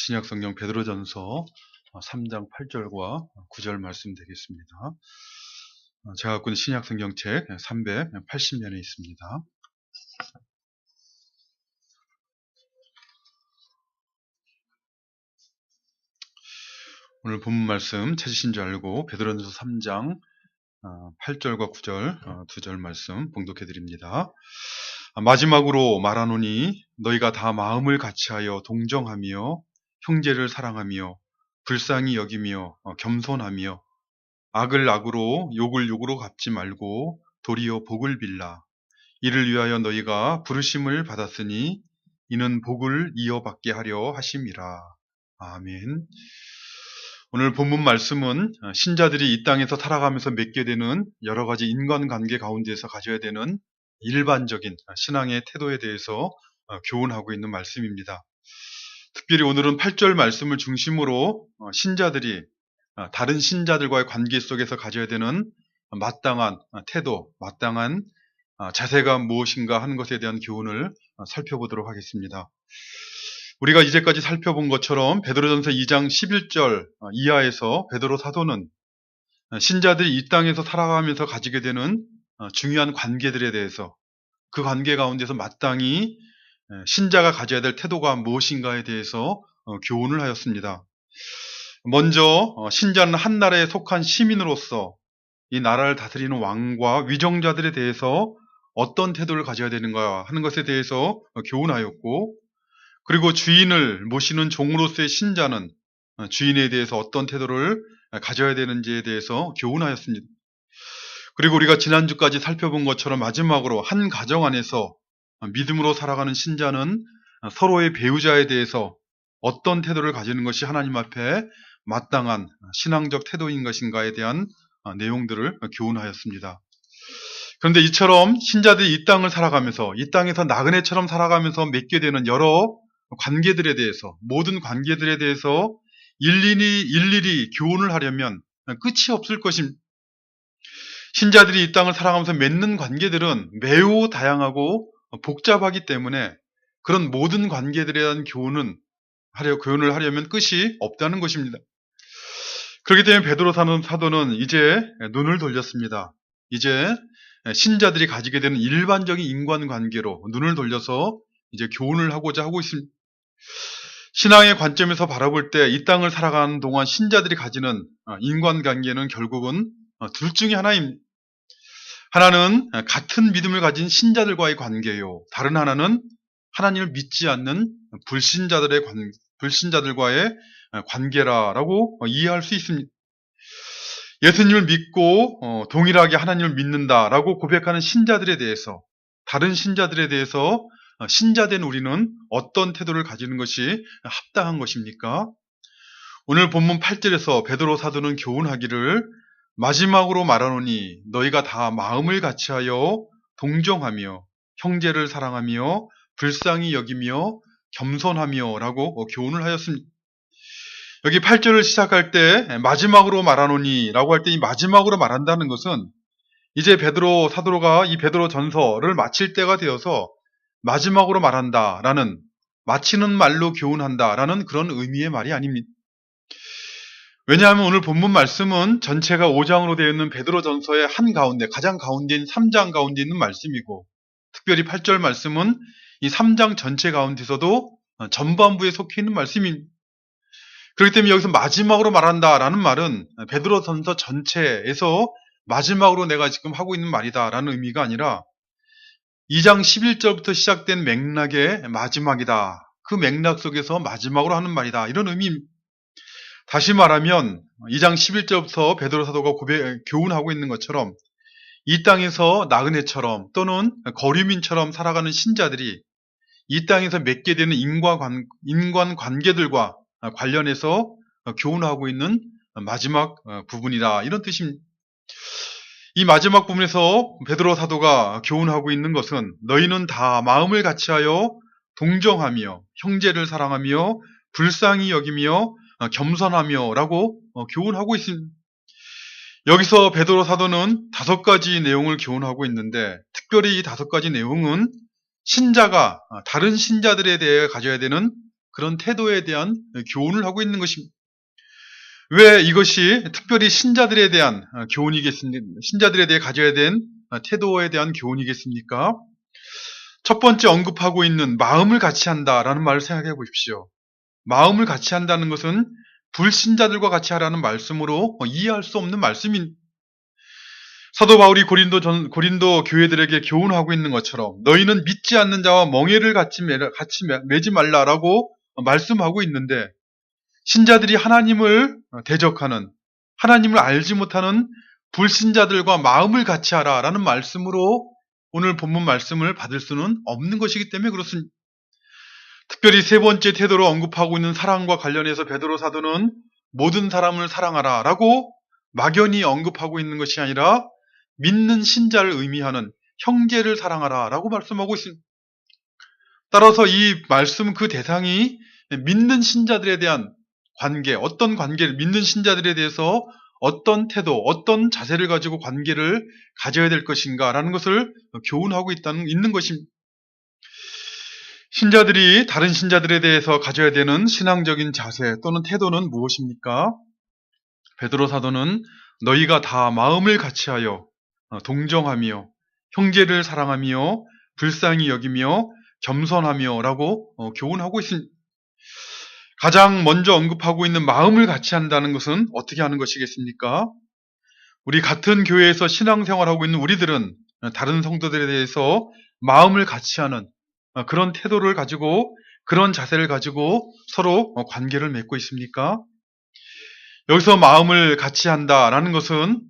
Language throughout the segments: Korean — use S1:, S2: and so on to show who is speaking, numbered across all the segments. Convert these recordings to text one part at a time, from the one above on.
S1: 신약성경 베드로전서 3장 8절과 9절 말씀 되겠습니다. 제가 갖고 있는 신약성경책 380면에 있습니다. 오늘 본문 말씀 찾으신 줄 알고 베드로전서 3장 8절과 9절 두 절 말씀 봉독해 드립니다. 마지막으로 말하노니 너희가 다 마음을 같이하여 동정하며 형제를 사랑하며 불쌍히 여기며 겸손하며 악을 악으로 욕을 욕으로 갚지 말고 도리어 복을 빌라. 이를 위하여 너희가 부르심을 받았으니 이는 복을 이어받게 하려 하심이라. 아멘. 오늘 본문 말씀은 신자들이 이 땅에서 살아가면서 맺게 되는 여러 가지 인간관계 가운데서 가져야 되는 일반적인 신앙의 태도에 대해서 교훈하고 있는 말씀입니다. 특별히 오늘은 8절 말씀을 중심으로 신자들이 다른 신자들과의 관계 속에서 가져야 되는 마땅한 태도, 마땅한 자세가 무엇인가 하는 것에 대한 교훈을 살펴보도록 하겠습니다. 우리가 이제까지 살펴본 것처럼 베드로전서 2장 11절 이하에서 베드로 사도는 신자들이 이 땅에서 살아가면서 가지게 되는 중요한 관계들에 대해서, 그 관계 가운데서 마땅히 신자가 가져야 될 태도가 무엇인가에 대해서 교훈을 하였습니다. 먼저 신자는 한 나라에 속한 시민으로서 이 나라를 다스리는 왕과 위정자들에 대해서 어떤 태도를 가져야 되는가 하는 것에 대해서 교훈하였고, 그리고 주인을 모시는 종으로서의 신자는 주인에 대해서 어떤 태도를 가져야 되는지에 대해서 교훈하였습니다. 그리고 우리가 지난주까지 살펴본 것처럼 마지막으로 한 가정 안에서 믿음으로 살아가는 신자는 서로의 배우자에 대해서 어떤 태도를 가지는 것이 하나님 앞에 마땅한 신앙적 태도인 것인가에 대한 내용들을 교훈하였습니다. 그런데 이처럼 신자들이 이 땅을 살아가면서, 이 땅에서 나그네처럼 살아가면서 맺게 되는 여러 관계들에 대해서, 모든 관계들에 대해서 일일이 교훈을 하려면 끝이 없을 것입니다. 신자들이 이 땅을 살아가면서 맺는 관계들은 매우 다양하고 복잡하기 때문에 그런 모든 관계들에 대한 교훈을 하려면 끝이 없다는 것입니다. 그렇기 때문에 베드로 사도는 이제 눈을 돌렸습니다. 이제 신자들이 가지게 되는 일반적인 인간관계로 눈을 돌려서 이제 교훈을 하고자 하고 있습니다. 신앙의 관점에서 바라볼 때 이 땅을 살아가는 동안 신자들이 가지는 인간관계는 결국은 둘 중에 하나입니다. 하나는 같은 믿음을 가진 신자들과의 관계요, 다른 하나는 하나님을 믿지 않는 불신자들과의 관계라고 이해할 수 있습니다. 예수님을 믿고 동일하게 하나님을 믿는다라고 고백하는 신자들에 대해서, 다른 신자들에 대해서 신자된 우리는 어떤 태도를 가지는 것이 합당한 것입니까? 오늘 본문 8절에서 베드로 사도는 교훈하기를 마지막으로 말하노니 너희가 다 마음을 같이하여 동정하며 형제를 사랑하며 불쌍히 여기며 겸손하며 라고 교훈을 하였습니다. 여기 8절을 시작할 때 마지막으로 말하노니 라고 할 때 이 마지막으로 말한다는 것은 이제 베드로 사도가 이 베드로 전서를 마칠 때가 되어서 마지막으로 말한다라는, 마치는 말로 교훈한다라는 그런 의미의 말이 아닙니다. 왜냐하면 오늘 본문 말씀은 전체가 5장으로 되어 있는 베드로 전서의 한가운데, 가장 가운데인 3장 가운데 있는 말씀이고, 특별히 8절 말씀은 이 3장 전체 가운데서도 전반부에 속해 있는 말씀입니다. 그렇기 때문에 여기서 마지막으로 말한다라는 말은 베드로 전서 전체에서 마지막으로 내가 지금 하고 있는 말이다라는 의미가 아니라 2장 11절부터 시작된 맥락의 마지막이다, 그 맥락 속에서 마지막으로 하는 말이다, 이런 의미입니다. 다시 말하면 2장 11절부터 베드로 사도가 교훈하고 있는 것처럼 이 땅에서 나그네처럼 또는 거류민처럼 살아가는 신자들이 이 땅에서 맺게 되는 인간관계들과 관련해서 교훈하고 있는 마지막 부분이다, 이런 뜻입니다. 이 마지막 부분에서 베드로 사도가 교훈하고 있는 것은 너희는 다 마음을 같이하여 동정하며 형제를 사랑하며 불쌍히 여기며 겸손하며 라고 교훈하고 있습니다. 여기서 베드로 사도는 5가지 내용을 교훈하고 있는데, 특별히 이 5가지 내용은 신자가 다른 신자들에 대해 가져야 되는 그런 태도에 대한 교훈을 하고 있는 것입니다. 왜 이것이 특별히 신자들에 대한 교훈이겠습니까? 신자들에 대해 가져야 된 태도에 대한 교훈이겠습니까? 첫 번째 언급하고 있는 마음을 같이 한다라는 말을 생각해 보십시오. 마음을 같이 한다는 것은 불신자들과 같이 하라는 말씀으로 이해할 수 없는 말씀인 사도 바울이 고린도 교회들에게 교훈하고 있는 것처럼 너희는 믿지 않는 자와 멍에를 같이 매지 말라라고 말씀하고 있는데 신자들이 하나님을 대적하는 하나님을 알지 못하는 불신자들과 마음을 같이 하라라는 말씀으로 오늘 본문 말씀을 받을 수는 없는 것이기 때문에 그렇습니다. 특별히 세 번째 태도로 언급하고 있는 사랑과 관련해서 베드로 사도는 모든 사람을 사랑하라라고 막연히 언급하고 있는 것이 아니라 믿는 신자를 의미하는 형제를 사랑하라라고 말씀하고 있습니다. 따라서 이 말씀 그 대상이 믿는 신자들에 대한 관계, 어떤 관계를 믿는 신자들에 대해서 어떤 태도, 어떤 자세를 가지고 관계를 가져야 될 것인가라는 것을 교훈하고 있는 것입니다. 신자들이 다른 신자들에 대해서 가져야 되는 신앙적인 자세 또는 태도는 무엇입니까? 베드로 사도는 너희가 다 마음을 같이하여 동정하며 형제를 사랑하며 불쌍히 여기며 겸손하며 라고 교훈하고 있습니다. 가장 먼저 언급하고 있는 마음을 같이 한다는 것은 어떻게 하는 것이겠습니까? 우리 같은 교회에서 신앙생활하고 있는 우리들은 다른 성도들에 대해서 마음을 같이 하는 그런 태도를 가지고 그런 자세를 가지고 서로 관계를 맺고 있습니까? 여기서 마음을 같이 한다라는 것은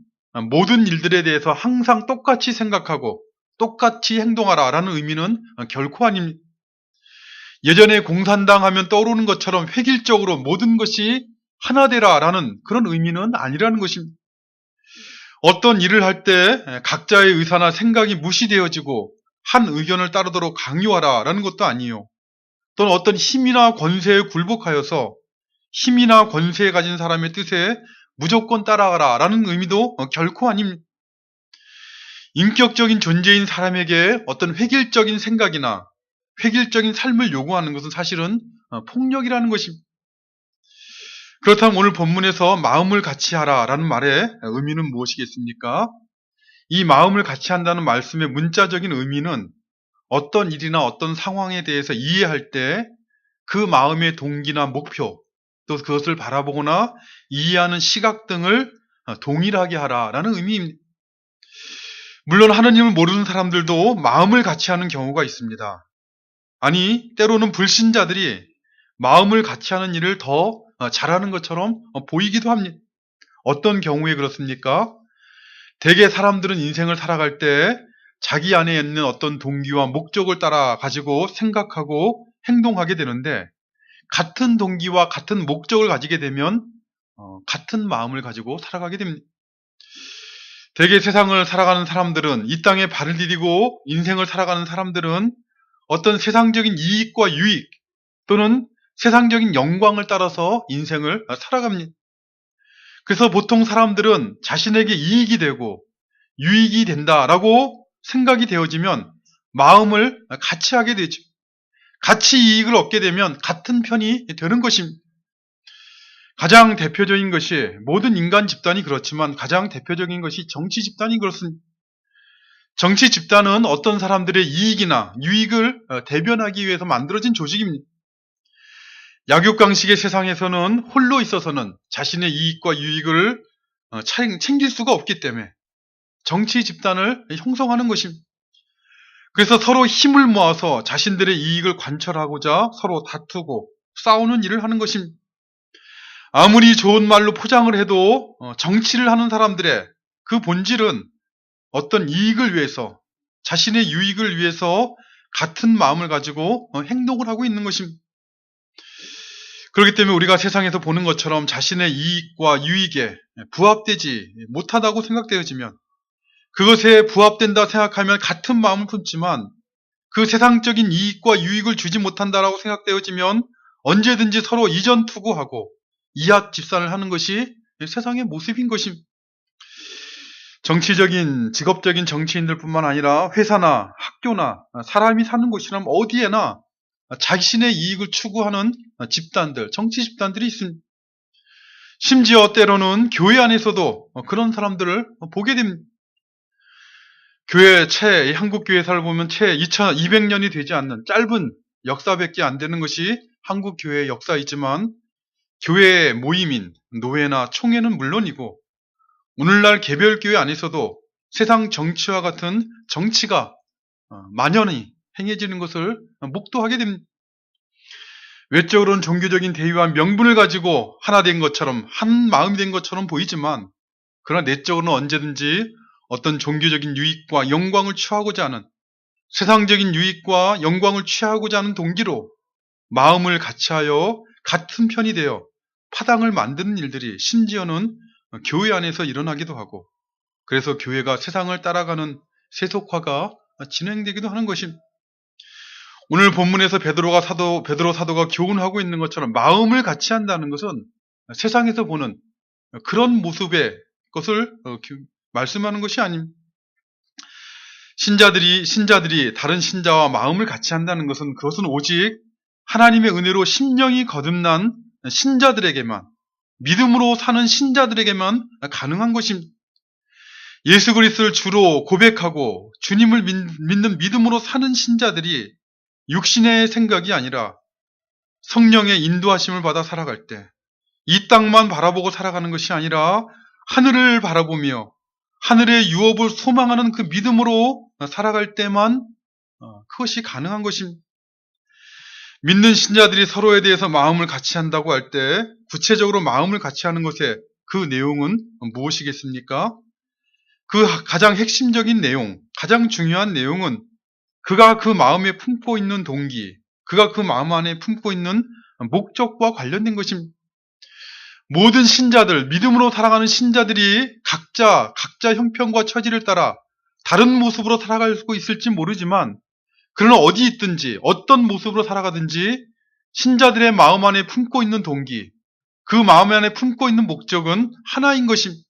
S1: 모든 일들에 대해서 항상 똑같이 생각하고 똑같이 행동하라라는 의미는 결코 아닙니다. 예전에 공산당 하면 떠오르는 것처럼 획일적으로 모든 것이 하나 되라라는 그런 의미는 아니라는 것입니다. 어떤 일을 할 때 각자의 의사나 생각이 무시되어지고 한 의견을 따르도록 강요하라라는 것도 아니에요. 또는 어떤 힘이나 권세에 굴복하여서 힘이나 권세에 가진 사람의 뜻에 무조건 따라가라라는 의미도 결코 아닙니다. 인격적인 존재인 사람에게 어떤 획일적인 생각이나 획일적인 삶을 요구하는 것은 사실은 폭력이라는 것입니다. 그렇다면 오늘 본문에서 마음을 같이 하라라는 말의 의미는 무엇이겠습니까? 이 마음을 같이 한다는 말씀의 문자적인 의미는 어떤 일이나 어떤 상황에 대해서 이해할 때 그 마음의 동기나 목표, 또 그것을 바라보거나 이해하는 시각 등을 동일하게 하라라는 의미입니다. 물론 하느님을 모르는 사람들도 마음을 같이 하는 경우가 있습니다. 아니, 때로는 불신자들이 마음을 같이 하는 일을 더 잘하는 것처럼 보이기도 합니다. 어떤 경우에 그렇습니까? 대개 사람들은 인생을 살아갈 때 자기 안에 있는 어떤 동기와 목적을 따라 가지고 생각하고 행동하게 되는데 같은 동기와 같은 목적을 가지게 되면 같은 마음을 가지고 살아가게 됩니다. 대개 세상을 살아가는 사람들은 이 땅에 발을 디디고 인생을 살아가는 사람들은 어떤 세상적인 이익과 유익 또는 세상적인 영광을 따라서 인생을 살아갑니다. 그래서 보통 사람들은 자신에게 이익이 되고 유익이 된다라고 생각이 되어지면 마음을 같이 하게 되죠. 같이 이익을 얻게 되면 같은 편이 되는 것입니다. 가장 대표적인 것이 모든 인간 집단이 그렇지만 가장 대표적인 것이 정치 집단이 그렇습니다. 정치 집단은 어떤 사람들의 이익이나 유익을 대변하기 위해서 만들어진 조직입니다. 약육강식의 세상에서는 홀로 있어서는 자신의 이익과 유익을 챙길 수가 없기 때문에 정치 집단을 형성하는 것입니다. 그래서 서로 힘을 모아서 자신들의 이익을 관철하고자 서로 다투고 싸우는 일을 하는 것입니다. 아무리 좋은 말로 포장을 해도 정치를 하는 사람들의 그 본질은 어떤 이익을 위해서 자신의 유익을 위해서 같은 마음을 가지고 행동을 하고 있는 것입니다. 그렇기 때문에 우리가 세상에서 보는 것처럼 자신의 이익과 유익에 부합되지 못하다고 생각되어지면 그것에 부합된다 생각하면 같은 마음을 품지만 그 세상적인 이익과 유익을 주지 못한다라고 생각되어지면 언제든지 서로 이전 투구하고 이합 집산을 하는 것이 세상의 모습인 것입니다. 정치적인, 직업적인 정치인들 뿐만 아니라 회사나 학교나 사람이 사는 곳이라면 어디에나 자신의 이익을 추구하는 집단들, 정치 집단들이 있습니다. 심지어 때로는 교회 안에서도 그런 사람들을 보게 됩니다. 한국 교회 살을 보면 채 2200년이 되지 않는 짧은 역사밖에 안 되는 것이 한국 교회의 역사이지만, 교회 모임인 노회나 총회는 물론이고 오늘날 개별교회 안에서도 세상 정치와 같은 정치가 만연히 행해지는 것을 목도하게 됩니다. 외적으로는 종교적인 대의와 명분을 가지고 하나 된 것처럼, 한 마음이 된 것처럼 보이지만, 그러나 내적으로는 언제든지 어떤 종교적인 유익과 영광을 취하고자 하는, 세상적인 유익과 영광을 취하고자 하는 동기로 마음을 같이하여 같은 편이 되어 파당을 만드는 일들이 심지어는 교회 안에서 일어나기도 하고, 그래서 교회가 세상을 따라가는 세속화가 진행되기도 하는 것입니다. 오늘 본문에서 베드로 사도가 교훈하고 있는 것처럼 마음을 같이 한다는 것은 세상에서 보는 그런 모습의 것을 말씀하는 것이 아닙니다. 신자들이 다른 신자와 마음을 같이 한다는 것은, 그것은 오직 하나님의 은혜로 심령이 거듭난 신자들에게만, 믿음으로 사는 신자들에게만 가능한 것입니다. 예수 그리스도를 주로 고백하고 주님을 믿는 믿음으로 사는 신자들이 육신의 생각이 아니라 성령의 인도하심을 받아 살아갈 때, 이 땅만 바라보고 살아가는 것이 아니라 하늘을 바라보며 하늘의 유업을 소망하는 그 믿음으로 살아갈 때만 그것이 가능한 것입니다. 믿는 신자들이 서로에 대해서 마음을 같이 한다고 할 때, 구체적으로 마음을 같이 하는 것의 그 내용은 무엇이겠습니까? 그 가장 핵심적인 내용, 가장 중요한 내용은 그가 그 마음에 품고 있는 동기, 그가 그 마음 안에 품고 있는 목적과 관련된 것입니다. 모든 신자들, 믿음으로 살아가는 신자들이 각자 형편과 처지를 따라 다른 모습으로 살아갈 수 있을지 모르지만, 그러나 어디 있든지 어떤 모습으로 살아가든지 신자들의 마음 안에 품고 있는 동기, 그 마음 안에 품고 있는 목적은 하나인 것입니다.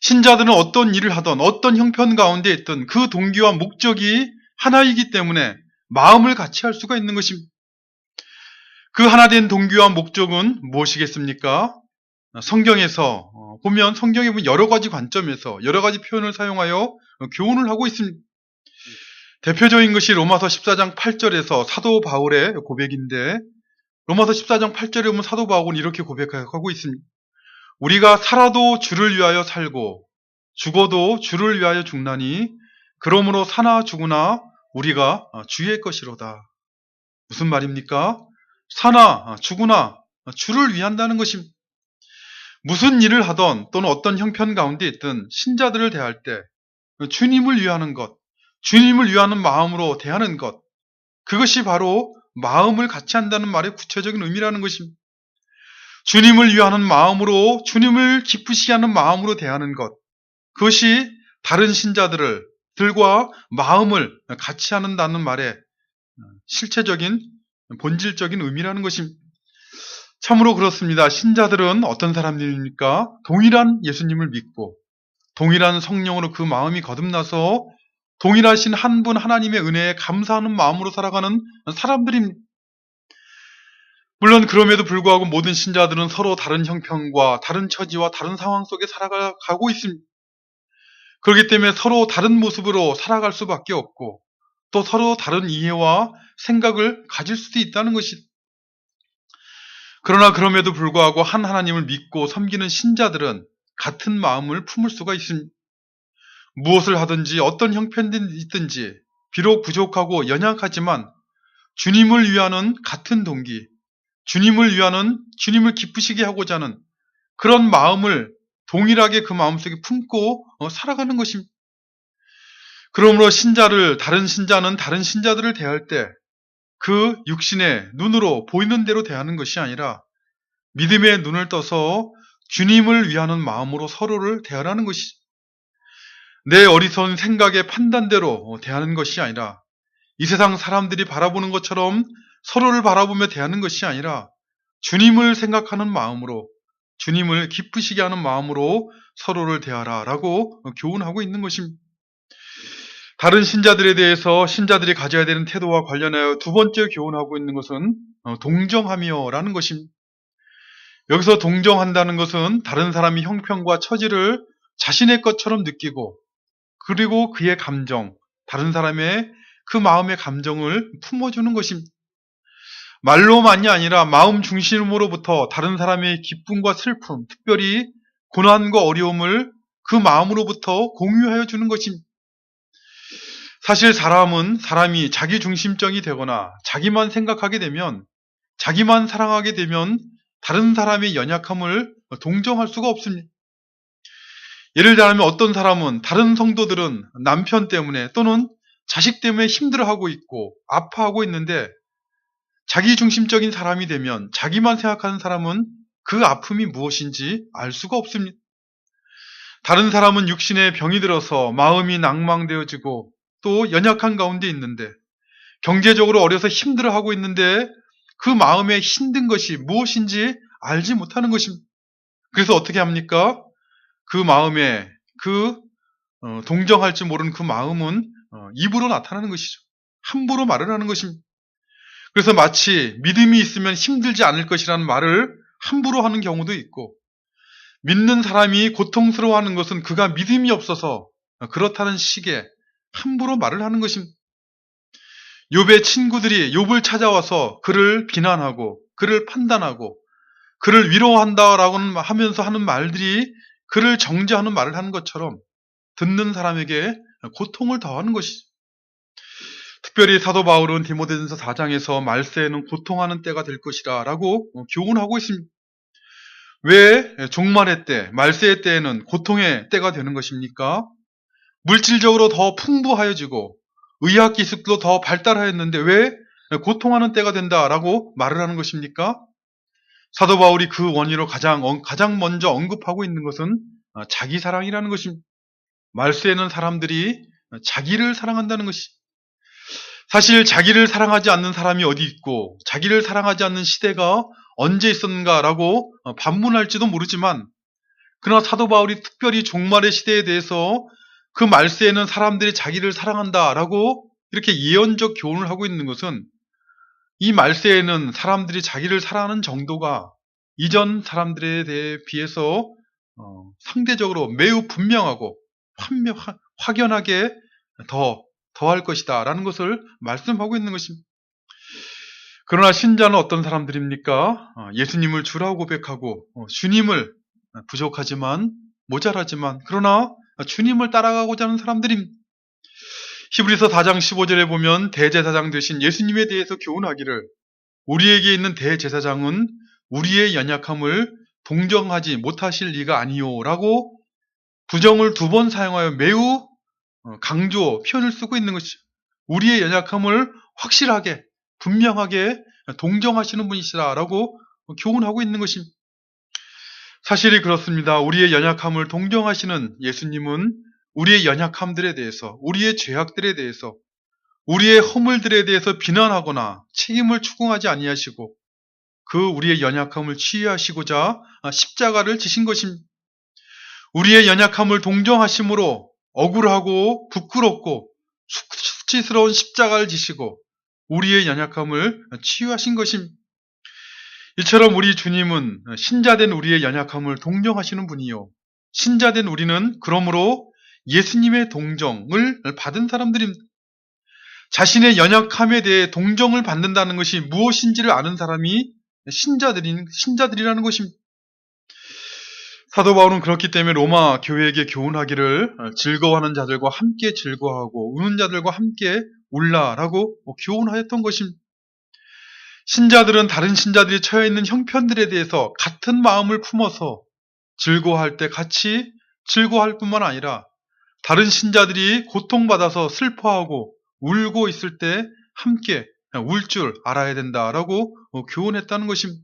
S1: 신자들은 어떤 일을 하든 어떤 형편 가운데 있든 그 동기와 목적이 하나이기 때문에 마음을 같이 할 수가 있는 것입니다. 그 하나된 동기와 목적은 무엇이겠습니까? 성경에서 보면 여러 가지 관점에서 여러 가지 표현을 사용하여 교훈을 하고 있습니다. 대표적인 것이 로마서 14장 8절에서 사도 바울의 고백인데, 로마서 14장 8절에 보면 사도 바울은 이렇게 고백하고 있습니다. 우리가 살아도 주를 위하여 살고 죽어도 주를 위하여 죽나니 그러므로 사나 죽으나 우리가 주의 것이로다. 무슨 말입니까? 사나 죽으나 주를 위한다는 것입니다. 무슨 일을 하던 또는 어떤 형편 가운데 있든 신자들을 대할 때 주님을 위하는 것, 주님을 위하는 마음으로 대하는 것, 그것이 바로 마음을 같이 한다는 말의 구체적인 의미라는 것입니다. 주님을 위하는 마음으로, 주님을 기쁘시게 하는 마음으로 대하는 것, 그것이 다른 신자들과 마음을 같이 한다는 말의 실체적인, 본질적인 의미라는 것입니다. 참으로 그렇습니다. 신자들은 어떤 사람들입니까? 동일한 예수님을 믿고 동일한 성령으로 그 마음이 거듭나서 동일하신 한 분 하나님의 은혜에 감사하는 마음으로 살아가는 사람들입니다. 물론 그럼에도 불구하고 모든 신자들은 서로 다른 형편과 다른 처지와 다른 상황 속에 살아가고 있습니다. 그렇기 때문에 서로 다른 모습으로 살아갈 수밖에 없고, 또 서로 다른 이해와 생각을 가질 수도 있다는 것이. 그러나 그럼에도 불구하고 한 하나님을 믿고 섬기는 신자들은 같은 마음을 품을 수가 있습니다. 무엇을 하든지 어떤 형편이 있든지 비록 부족하고 연약하지만 주님을 위하는 같은 동기, 주님을 위하는, 주님을 기쁘시게 하고자 하는 그런 마음을 동일하게 그 마음속에 품고 살아가는 것입니다. 그러므로 다른 신자는 다른 신자들을 대할 때 그 육신의 눈으로 보이는 대로 대하는 것이 아니라 믿음의 눈을 떠서 주님을 위하는 마음으로 서로를 대하라는 것이, 내 어리석은 생각의 판단대로 대하는 것이 아니라, 이 세상 사람들이 바라보는 것처럼 서로를 바라보며 대하는 것이 아니라 주님을 생각하는 마음으로, 주님을 기쁘시게 하는 마음으로 서로를 대하라라고 교훈하고 있는 것입니다. 다른 신자들에 대해서 신자들이 가져야 되는 태도와 관련하여 두 번째 교훈하고 있는 것은 동정하며라는 것입니다. 여기서 동정한다는 것은 다른 사람이 형편과 처지를 자신의 것처럼 느끼고, 그리고 그의 감정, 다른 사람의 그 마음의 감정을 품어주는 것입니다. 말로만이 아니라 마음 중심으로부터 다른 사람의 기쁨과 슬픔, 특별히 고난과 어려움을 그 마음으로부터 공유하여 주는 것입니다. 사실 사람이 자기 중심적이 되거나 자기만 생각하게 되면, 자기만 사랑하게 되면 다른 사람의 연약함을 동정할 수가 없습니다. 예를 들면 어떤 사람은, 다른 성도들은 남편 때문에 또는 자식 때문에 힘들어하고 있고 아파하고 있는데, 자기 중심적인 사람이 되면, 자기만 생각하는 사람은 그 아픔이 무엇인지 알 수가 없습니다. 다른 사람은 육신에 병이 들어서 마음이 낭망되어지고 또 연약한 가운데 있는데, 경제적으로 어려서 힘들어하고 있는데 그 마음에 힘든 것이 무엇인지 알지 못하는 것입니다. 그래서 어떻게 합니까? 그 마음에 동정할 줄 모르는 그 마음은 입으로 나타나는 것이죠. 함부로 말을 하는 것입니다. 그래서 마치 믿음이 있으면 힘들지 않을 것이라는 말을 함부로 하는 경우도 있고, 믿는 사람이 고통스러워하는 것은 그가 믿음이 없어서 그렇다는 식의 함부로 말을 하는 것입니다. 욥의 친구들이 욥을 찾아와서 그를 비난하고 그를 판단하고 그를 위로한다라고 하면서 하는 말들이 그를 정죄하는 말을 하는 것처럼 듣는 사람에게 고통을 더하는 것이죠. 특별히 사도 바울은 디모데전서 4장에서 말세에는 고통하는 때가 될 것이라 라고 교훈하고 있습니다. 왜 종말의 때, 말세의 때에는 고통의 때가 되는 것입니까? 물질적으로 더 풍부하여지고 의학기술도 더 발달하였는데 왜 고통하는 때가 된다라고 말을 하는 것입니까? 사도 바울이 그 원인으로 가장 먼저 언급하고 있는 것은 자기 사랑이라는 것입니다. 말세에는 사람들이 자기를 사랑한다는 것이, 사실 자기를 사랑하지 않는 사람이 어디 있고 자기를 사랑하지 않는 시대가 언제 있었는가라고 반문할지도 모르지만, 그러나 사도 바울이 특별히 종말의 시대에 대해서 그 말세에는 사람들이 자기를 사랑한다라고 이렇게 예언적 교훈을 하고 있는 것은, 이 말세에는 사람들이 자기를 사랑하는 정도가 이전 사람들에 대해 비해서 상대적으로 매우 분명하고 확연하게 더할 것이다 라는 것을 말씀하고 있는 것입니다. 그러나 신자는 어떤 사람들입니까? 예수님을 주라고 고백하고 주님을 부족하지만 모자라지만 그러나 주님을 따라가고자 하는 사람들입니다. 히브리서 4장 15절에 보면 대제사장 되신 예수님에 대해서 교훈하기를, 우리에게 있는 대제사장은 우리의 연약함을 동정하지 못하실 리가 아니요 라고 부정을 2번 사용하여 매우 강조 표현을 쓰고 있는 것이죠. 우리의 연약함을 확실하게 분명하게 동정하시는 분이시라라고 교훈하고 있는 것입니다. 사실이 그렇습니다. 우리의 연약함을 동정하시는 예수님은 우리의 연약함들에 대해서, 우리의 죄악들에 대해서, 우리의 허물들에 대해서 비난하거나 책임을 추궁하지 아니하시고 그 우리의 연약함을 치유하시고자 십자가를 지신 것입니다. 우리의 연약함을 동정하심으로 억울하고 부끄럽고 수치스러운 십자가를 지시고 우리의 연약함을 치유하신 것입니다. 이처럼 우리 주님은 신자된 우리의 연약함을 동정하시는 분이요, 신자된 우리는 그러므로 예수님의 동정을 받은 사람들입니다. 자신의 연약함에 대해 동정을 받는다는 것이 무엇인지를 아는 사람이 신자들이라는 것입니다. 사도 바울은 그렇기 때문에 로마 교회에게 교훈하기를, 즐거워하는 자들과 함께 즐거워하고 우는 자들과 함께 울라라고 교훈하였던 것입니다. 신자들은 다른 신자들이 처해 있는 형편들에 대해서 같은 마음을 품어서 즐거워할 때 같이 즐거워할 뿐만 아니라, 다른 신자들이 고통받아서 슬퍼하고 울고 있을 때 함께 울 줄 알아야 된다라고 교훈했다는 것입니다.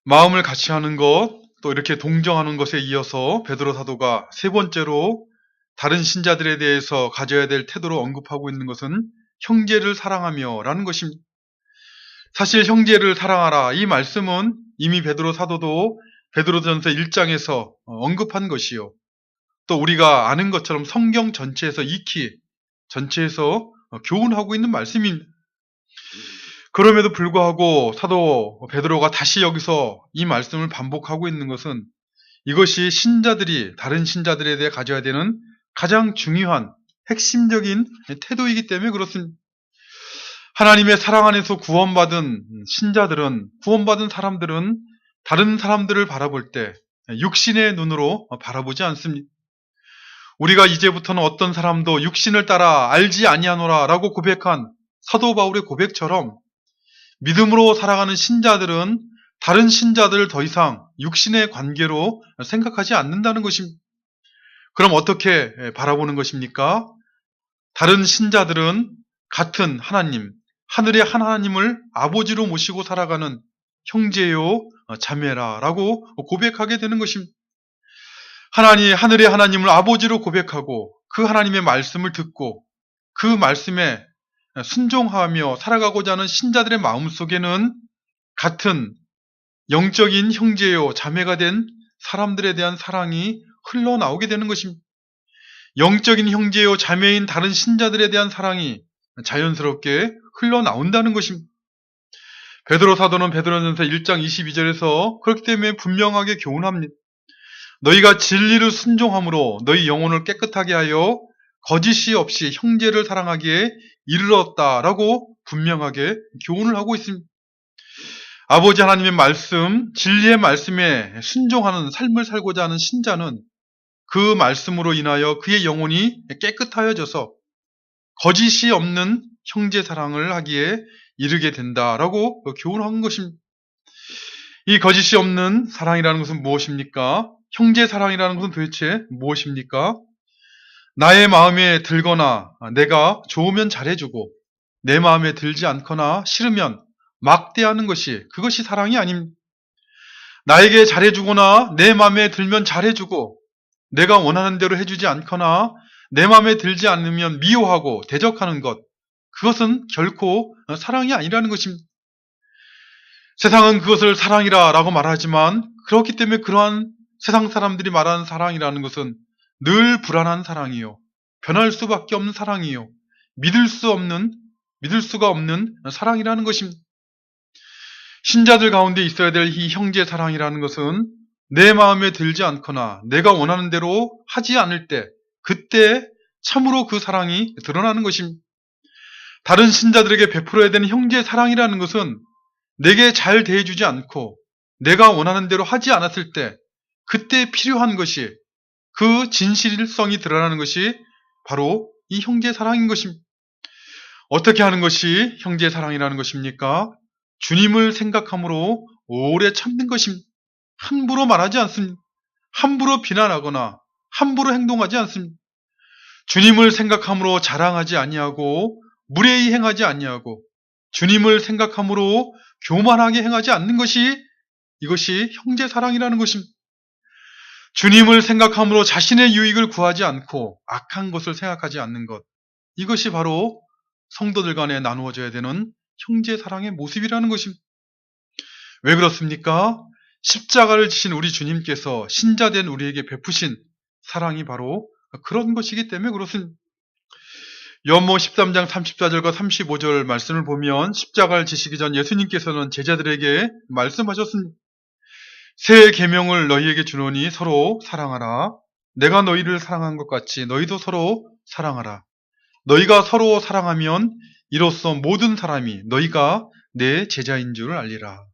S1: 마음을 같이 하는 것, 또 이렇게 동정하는 것에 이어서 베드로 사도가 세 번째로 다른 신자들에 대해서 가져야 될 태도로 언급하고 있는 것은 형제를 사랑하며 라는 것입니다. 사실 형제를 사랑하라, 이 말씀은 이미 베드로 사도도 베드로전서 1장에서 언급한 것이요. 또 우리가 아는 것처럼 성경 전체에서 익히 전체에서 교훈하고 있는 말씀입니다. 그럼에도 불구하고 사도 베드로가 다시 여기서 이 말씀을 반복하고 있는 것은 이것이 신자들이 다른 신자들에 대해 가져야 되는 가장 중요한 핵심적인 태도이기 때문에 그렇습니다. 하나님의 사랑 안에서 구원받은 신자들은, 구원받은 사람들은 다른 사람들을 바라볼 때 육신의 눈으로 바라보지 않습니다. 우리가 이제부터는 어떤 사람도 육신을 따라 알지 아니하노라 라고 고백한 사도 바울의 고백처럼 믿음으로 살아가는 신자들은 다른 신자들을 더 이상 육신의 관계로 생각하지 않는다는 것입니다. 그럼 어떻게 바라보는 것입니까? 다른 신자들은 같은 하나님, 하늘의 하나님을 아버지로 모시고 살아가는 형제요 자매라라고 고백하게 되는 것입니다. 하늘의 하나님을 아버지로 고백하고 그 하나님의 말씀을 듣고 그 말씀에 순종하며 살아가고자 하는 신자들의 마음속에는 같은 영적인 형제요 자매가 된 사람들에 대한 사랑이 흘러나오게 되는 것입니다. 영적인 형제요 자매인 다른 신자들에 대한 사랑이 자연스럽게 흘러나온다는 것입니다. 베드로 사도는 베드로전서 1장 22절에서 그렇기 때문에 분명하게 교훈합니다. 너희가 진리를 순종함으로 너희 영혼을 깨끗하게 하여 거짓이 없이 형제를 사랑하기에 이르렀다라고 분명하게 교훈을 하고 있습니다. 아버지 하나님의 말씀, 진리의 말씀에 순종하는 삶을 살고자 하는 신자는 그 말씀으로 인하여 그의 영혼이 깨끗하여져서 거짓이 없는 형제 사랑을 하기에 이르게 된다라고 교훈한 것입니다. 이 거짓이 없는 사랑이라는 것은 무엇입니까? 형제 사랑이라는 것은 도대체 무엇입니까? 나의 마음에 들거나 내가 좋으면 잘해주고 내 마음에 들지 않거나 싫으면 막대하는 것이 그것이 사랑이 아닙니다. 나에게 잘해주거나 내 마음에 들면 잘해주고 내가 원하는 대로 해주지 않거나 내 마음에 들지 않으면 미워하고 대적하는 것 그것은 결코 사랑이 아니라는 것입니다. 세상은 그것을 사랑이라고 말하지만 그렇기 때문에 그러한 세상 사람들이 말하는 사랑이라는 것은 늘 불안한 사랑이요. 변할 수밖에 없는 사랑이요. 믿을 수가 없는 사랑이라는 것입니다. 신자들 가운데 있어야 될 이 형제 사랑이라는 것은 내 마음에 들지 않거나 내가 원하는 대로 하지 않을 때 그때 참으로 그 사랑이 드러나는 것입니다. 다른 신자들에게 베풀어야 되는 형제 사랑이라는 것은 내게 잘 대해주지 않고 내가 원하는 대로 하지 않았을 때 그때 필요한 것이 그 진실성이 드러나는 것이 바로 이 형제 사랑인 것입니다. 어떻게 하는 것이 형제 사랑이라는 것입니까? 주님을 생각함으로 오래 참는 것입니다. 함부로 말하지 않습니다. 함부로 비난하거나 함부로 행동하지 않습니다. 주님을 생각함으로 자랑하지 아니하고 무례히 행하지 아니하고 주님을 생각함으로 교만하게 행하지 않는 것이 이것이 형제 사랑이라는 것입니다. 주님을 생각함으로 자신의 유익을 구하지 않고 악한 것을 생각하지 않는 것 이것이 바로 성도들 간에 나누어져야 되는 형제 사랑의 모습이라는 것입니다. 왜 그렇습니까? 십자가를 지신 우리 주님께서 신자된 우리에게 베푸신 사랑이 바로 그런 것이기 때문에 그렇습니다. 요한복음 13장 34절과 35절 말씀을 보면 십자가를 지시기 전 예수님께서는 제자들에게 말씀하셨습니다. 새 계명을 너희에게 주노니 서로 사랑하라. 내가 너희를 사랑한 것 같이 너희도 서로 사랑하라. 너희가 서로 사랑하면 이로써 모든 사람이 너희가 내 제자인 줄 알리라.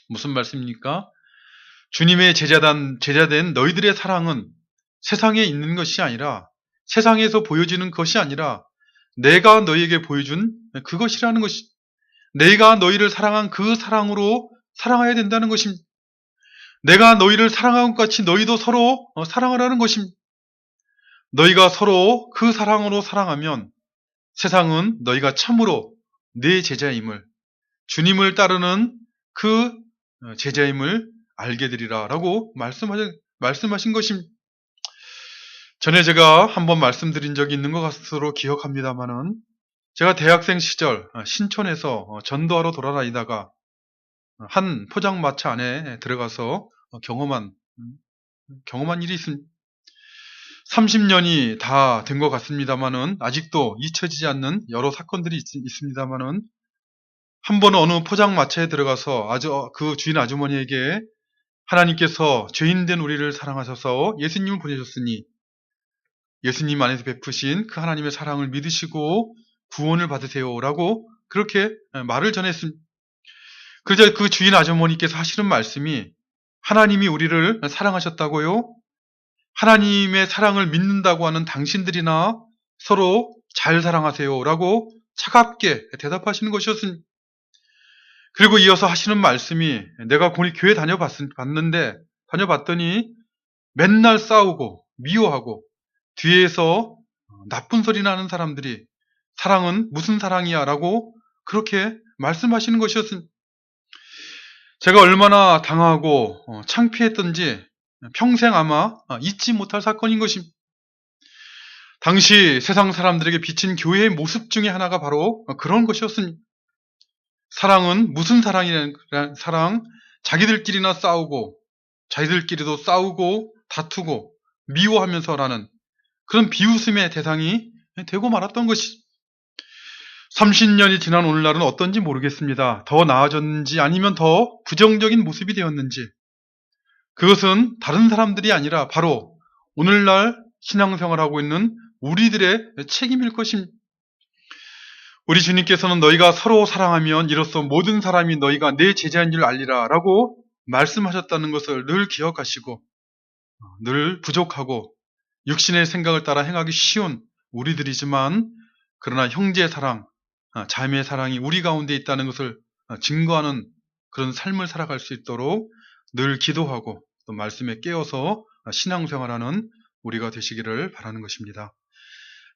S1: 무슨 말씀입니까? 주님의 제자된 너희들의 사랑은 세상에 있는 것이 아니라 세상에서 보여지는 것이 아니라 내가 너희에게 보여준 그것이라는 것이 내가 너희를 사랑한 그 사랑으로 사랑해야 된다는 것입니다. 내가 너희를 사랑한 것 같이 너희도 서로 사랑하라는 것입니다. 너희가 서로 그 사랑으로 사랑하면 세상은 너희가 참으로 내 제자임을 주님을 따르는 그 제자임을 알게 되리라 라고 말씀하신 것입니다. 전에 제가 한번 말씀드린 적이 있는 것으로 기억합니다만은 제가 대학생 시절 신촌에서 전도하러 돌아다니다가 한 포장마차 안에 들어가서 경험한 일이 있습니다. 30년이 다 된 것 같습니다만은 아직도 잊혀지지 않는 여러 사건들이 있습니다만은 한 번은 어느 포장마차에 들어가서 그 주인 아주머니에게 하나님께서 죄인된 우리를 사랑하셔서 예수님을 보내셨으니 예수님 안에서 베푸신 그 하나님의 사랑을 믿으시고 구원을 받으세요라고 그렇게 말을 전했습니다. 그러자 그 주인 아주머니께서 하시는 말씀이 하나님이 우리를 사랑하셨다고요? 하나님의 사랑을 믿는다고 하는 당신들이나 서로 잘 사랑하세요라고 차갑게 대답하시는 것이었습니다. 그리고 이어서 하시는 말씀이 내가 교회 다녀봤더니 맨날 싸우고 미워하고 뒤에서 나쁜 소리 나는 사람들이 사랑은 무슨 사랑이야 라고 그렇게 말씀하시는 것이었습니다. 제가 얼마나 당하고 창피했던지 평생 아마 잊지 못할 사건인 것입니다. 당시 세상 사람들에게 비친 교회의 모습 중에 하나가 바로 그런 것이었습니다. 사랑은 무슨 사랑이라는 사랑, 자기들끼리나 싸우고 자기들끼리도 싸우고 다투고 미워하면서라는 그런 비웃음의 대상이 되고 말았던 것이 30년이 지난 오늘날은 어떤지 모르겠습니다. 더 나아졌는지 아니면 더 부정적인 모습이 되었는지 그것은 다른 사람들이 아니라 바로 오늘날 신앙생활하고 있는 우리들의 책임일 것입니다. 우리 주님께서는 너희가 서로 사랑하면 이로써 모든 사람이 너희가 내 제자인 줄 알리라 라고 말씀하셨다는 것을 늘 기억하시고 늘 부족하고 육신의 생각을 따라 행하기 쉬운 우리들이지만 그러나 형제의 사랑, 자매의 사랑이 우리 가운데 있다는 것을 증거하는 그런 삶을 살아갈 수 있도록 늘 기도하고 또 말씀에 깨어서 신앙생활하는 우리가 되시기를 바라는 것입니다.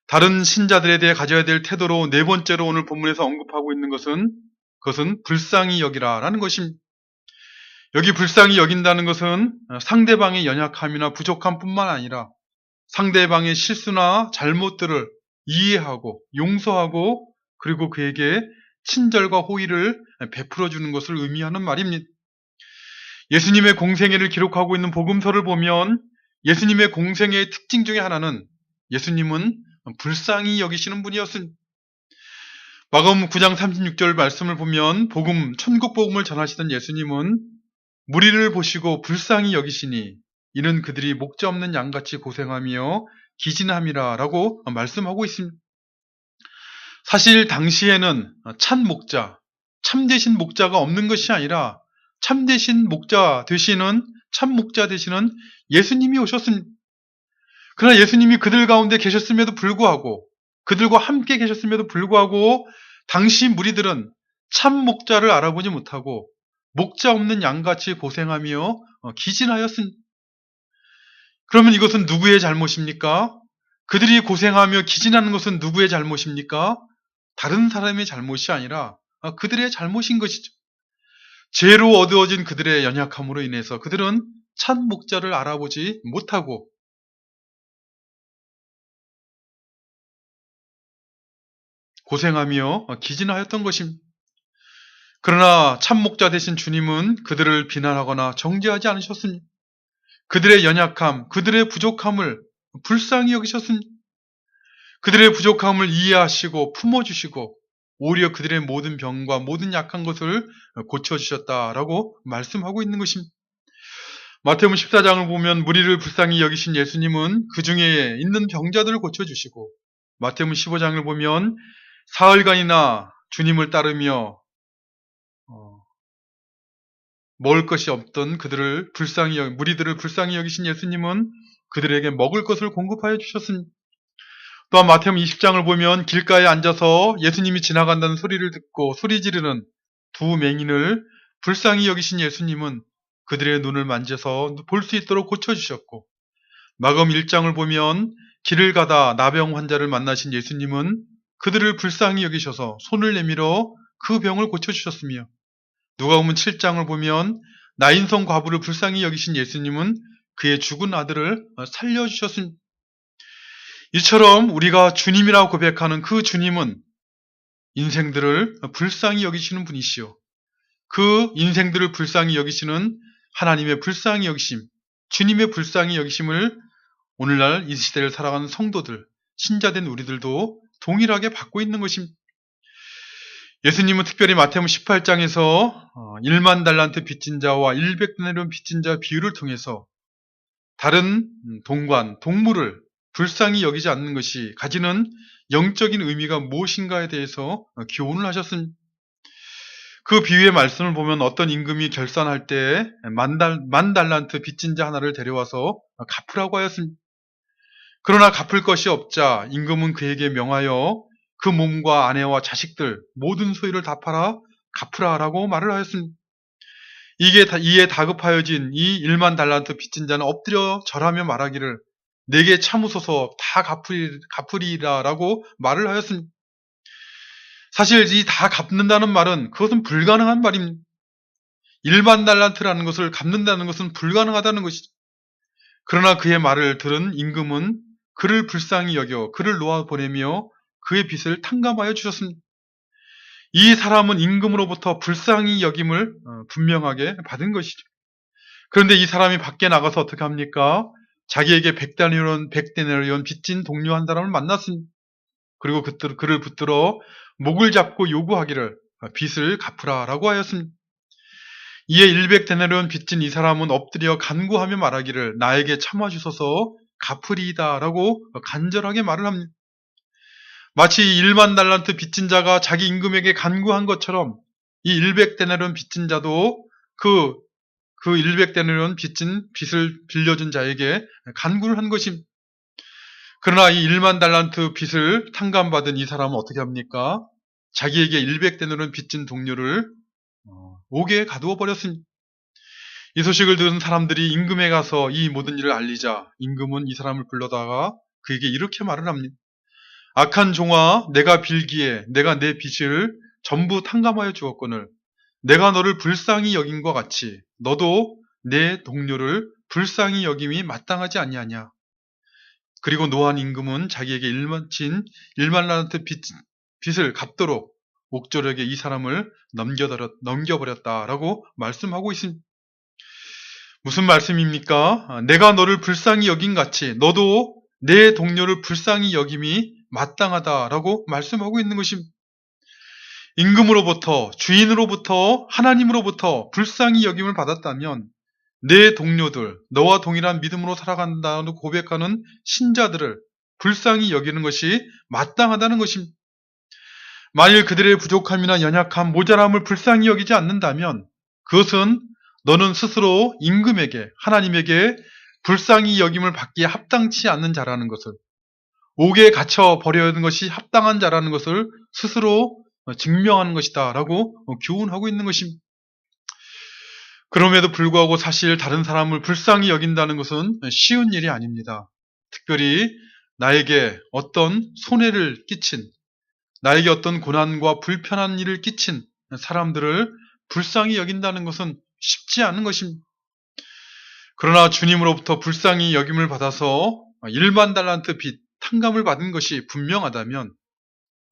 S1: 다른 신자들에 대해 가져야 될 태도로 네 번째로 오늘 본문에서 언급하고 있는 그것은 불쌍히 여기라라는 것입니다. 여기 불쌍히 여긴다는 것은 상대방의 연약함이나 부족함뿐만 아니라 상대방의 실수나 잘못들을 이해하고 용서하고 그리고 그에게 친절과 호의를 베풀어 주는 것을 의미하는 말입니다. 예수님의 공생애를 기록하고 있는 복음서를 보면 예수님의 공생애의 특징 중에 하나는 예수님은 불쌍히 여기시는 분이었습니다. 마가복음 9장 36절 말씀을 보면 천국 복음을 전하시던 예수님은 무리를 보시고 불쌍히 여기시니 이는 그들이 목자 없는 양같이 고생하며 기진함이라 라고 말씀하고 있습니다. 사실 당시에는 참되신 목자가 없는 것이 아니라 참되신 목자 되시는 예수님이 오셨습니다. 그러나 예수님이 그들 가운데 계셨음에도 불구하고 그들과 함께 계셨음에도 불구하고 당시 무리들은 참 목자를 알아보지 못하고 목자 없는 양같이 고생하며 기진하였습니다. 그러면 이것은 누구의 잘못입니까? 그들이 고생하며 기진하는 것은 누구의 잘못입니까? 다른 사람의 잘못이 아니라 그들의 잘못인 것이죠. 죄로 어두워진 그들의 연약함으로 인해서 그들은 참 목자를 알아보지 못하고 고생하며 기진하였던 것입니다. 그러나 참 목자 되신 주님은 그들을 비난하거나 정죄하지 않으셨습니다. 그들의 연약함, 그들의 부족함을 불쌍히 여기셨습니다. 그들의 부족함을 이해하시고 품어주시고 오히려 그들의 모든 병과 모든 약한 것을 고쳐주셨다라고 말씀하고 있는 것입니다. 마태복음 14장을 보면 무리를 불쌍히 여기신 예수님은 그 중에 있는 병자들을 고쳐주시고 마태복음 15장을 보면 사흘간이나 주님을 따르며 먹을 것이 없던 무리들을 불쌍히 여기신 예수님은 그들에게 먹을 것을 공급하여 주셨습니다. 또한 마태복음 20장을 보면 길가에 앉아서 예수님이 지나간다는 소리를 듣고 소리 지르는 두 맹인을 불쌍히 여기신 예수님은 그들의 눈을 만져서 볼 수 있도록 고쳐주셨고 마가복음 1장을 보면 길을 가다 나병 환자를 만나신 예수님은 그들을 불쌍히 여기셔서 손을 내밀어 그 병을 고쳐주셨으며 누가복음 7장을 보면 나인성 과부를 불쌍히 여기신 예수님은 그의 죽은 아들을 살려주셨습니다. 이처럼 우리가 주님이라고 고백하는 그 주님은 인생들을 불쌍히 여기시는 분이시요. 그 인생들을 불쌍히 여기시는 하나님의 불쌍히 여기심, 주님의 불쌍히 여기심을 오늘날 이 시대를 살아가는 성도들, 신자된 우리들도 동일하게 받고 있는 것입니다. 예수님은 특별히 마태복음 18장에서 1만 달란트 빚진 자와 100데나리온 빚진 자 비유를 통해서 다른 동관, 동물을 불쌍히 여기지 않는 것이 가지는 영적인 의미가 무엇인가에 대해서 교훈을 하셨습니다. 그 비유의 말씀을 보면 어떤 임금이 결산할 때 만 달란트 빚진 자 하나를 데려와서 갚으라고 하였습니다. 그러나 갚을 것이 없자 임금은 그에게 명하여 그 몸과 아내와 자식들 모든 소유를 다 팔아 갚으라라고 말을 하였습니다. 이에 다급하여진 이 1만 달란트 빚진 자는 엎드려 절하며 말하기를 내게 참으소서 다 갚으리라라고 말을 하였습니다. 사실 이 다 갚는다는 말은 그것은 불가능한 말입니다. 1만 달란트라는 것을 갚는다는 것은 불가능하다는 것이죠. 그러나 그의 말을 들은 임금은 그를 불쌍히 여겨 그를 놓아 보내며 그의 빚을 탕감하여 주셨습니다. 이 사람은 임금으로부터 불쌍히 여김을 분명하게 받은 것이죠. 그런데 이 사람이 밖에 나가서 어떻게 합니까? 자기에게 100데나리온 빚진 동료 한 사람을 만났습니다. 그리고 그를 붙들어 목을 잡고 요구하기를 빚을 갚으라라고 하였습니다. 이에 100데나리온 빚진 이 사람은 엎드려 간구하며 말하기를 나에게 참아주소서 갚으리이다라고 간절하게 말을 합니다. 마치 1만 달란트 빚진 자가 자기 임금에게 간구한 것처럼 이 100데나리온 빚진 자도 그 100데나리온 빚을 빌려준 자에게 간구를 한 것입니다. 그러나 이 1만 달란트 빚을 탕감받은 이 사람은 어떻게 합니까? 자기에게 100데나리온 빚진 동료를 옥에 가두어 버렸습니다. 이 소식을 들은 사람들이 임금에 가서 이 모든 일을 알리자 임금은 이 사람을 불러다가 그에게 이렇게 말을 합니다. 악한 종아, 내가 빌기에 내가 내 빚을 전부 탕감하여 주었거늘 내가 너를 불쌍히 여긴 것 같이 너도 내 동료를 불쌍히 여김이 마땅하지 아니하냐. 그리고 노한 임금은 자기에게 1만 달란트 빚을 갚도록 옥졸에게 이 사람을 넘겨버렸다라고 말씀하고 있습니다. 무슨 말씀입니까? 내가 너를 불쌍히 여긴 같이 너도 내 동료를 불쌍히 여김이 마땅하다라고 말씀하고 있는 것입니다. 임금으로부터, 주인으로부터, 하나님으로부터 불쌍히 여김을 받았다면 내 동료들, 너와 동일한 믿음으로 살아간다고 고백하는 신자들을 불쌍히 여기는 것이 마땅하다는 것입니다. 만일 그들의 부족함이나 연약함, 모자람을 불쌍히 여기지 않는다면 그것은 너는 스스로 임금에게, 하나님에게 불쌍히 여김을 받기에 합당치 않는 자라는 것을, 옥에 갇혀 버려야 하는 것이 합당한 자라는 것을 스스로 증명하는 것이다 라고 교훈하고 있는 것입니다. 그럼에도 불구하고 사실 다른 사람을 불쌍히 여긴다는 것은 쉬운 일이 아닙니다. 특별히 나에게 어떤 손해를 끼친, 나에게 어떤 고난과 불편한 일을 끼친 사람들을 불쌍히 여긴다는 것은 쉽지 않은 것입니다. 그러나 주님으로부터 불쌍히 여김을 받아서 1만 달란트 빚, 탕감을 받은 것이 분명하다면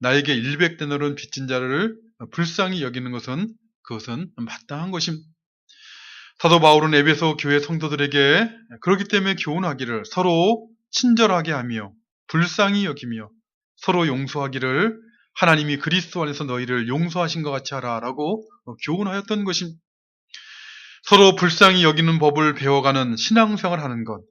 S1: 나에게 100데나리온 빚진 자를 불쌍히 여기는 것은 그것은 마땅한 것입니다. 사도 바울은 에베소 교회 성도들에게 그렇기 때문에 교훈하기를 서로 친절하게 하며 불쌍히 여기며 서로 용서하기를 하나님이 그리스도 안에서 너희를 용서하신 것 같이 하라라고 교훈하였던 것입니다. 서로 불쌍히 여기는 법을 배워가는 신앙생활을 하는 것,